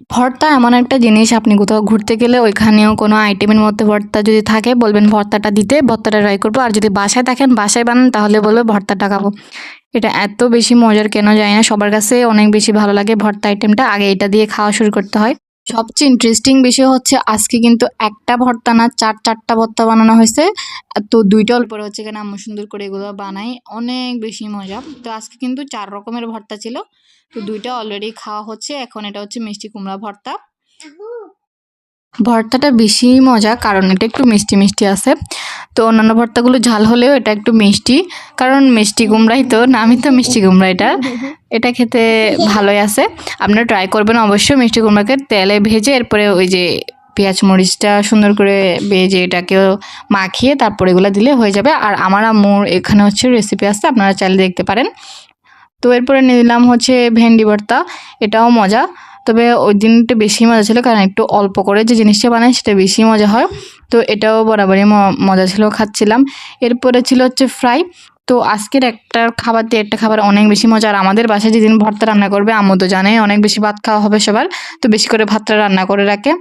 ভর্তা এমন একটা জিনিস, আপনি কোথাও ঘুরতে গেলে ওইখানেও কোনো আইটেমের মধ্যে ভর্তা যদি থাকে বলবেন ভর্তাটা দিতে, ভর্তাটা ট্রাই করবো। আর যদি বাসায় থাকেন, বাসায় বানান, তাহলে বলবে ভর্তাটা খাবো। এটা এত বেশি মজার কেন জানি না, সবার কাছে অনেক বেশি ভালো লাগে ভর্তা আইটেমটা। আগে এটা দিয়ে খাওয়া শুরু করতে হয়। সবচেয়ে ইন্টারেস্টিং বিষয় হচ্ছে আজকে কিন্তু একটা ভর্তা না, চারটা ভর্তা বানানো হয়েছে। তো দুইটা অল্প হচ্ছে, এখানে আম্মু সুন্দর করে এগুলো বানাই, অনেক বেশি মজা। তো আজকে কিন্তু 4 রকমের ভর্তা ছিল। তো দুইটা অলরেডি খাওয়া হচ্ছে, এখন এটা হচ্ছে মিষ্টি কুমড়া ভর্তা। ভর্তাটা বেশি মজা কারণ এটা একটু মিষ্টি মিষ্টি আছে। তো অন্যান্য ভর্তাগুলো ঝাল হলেও এটা একটু মিষ্টি, কারণ মিষ্টি কুমড়াই তো, নামই তো মিষ্টি কুমড়া। এটা এটা খেতে ভালোই আছে। আপনারা ট্রাই করবেন অবশ্যই। মিষ্টি কুমড়াকে তেলে ভেজে এরপরে ওই যে পেঁয়াজ মরিচটা সুন্দর করে ভেজে এটাকেও মাখিয়ে তারপর এগুলো দিলে হয়ে যাবে। আর আমার আম্মুর এখানে হচ্ছে রেসিপি আছে, আপনারা চাইলে দেখতে পারেন। তো এরপরে নিলাম হচ্ছে ভেন্ডি ভর্তা, এটাও মজা। তবে ওই দিনটা বেশি মজা ছিল কারণ একটু অল্প করে যে জিনিসটা বানায় সেটা বেশি মজা হয়। তো এটাও বরাবরই মজা ছিল, খাচ্ছিলাম। এরপরে ছিল হচ্ছে ফ্রাই। তো আজকের একটা খাবার দিয়ে একটা খাবার অনেক বেশি মজা। আর আমাদের বাসায় যেদিন ভর্তা রান্না করবে আম্মু তো জানে অনেক বেশি ভাত খাওয়া হবে সবার, তো বেশি করে ভাতটা রান্না করে রাখে।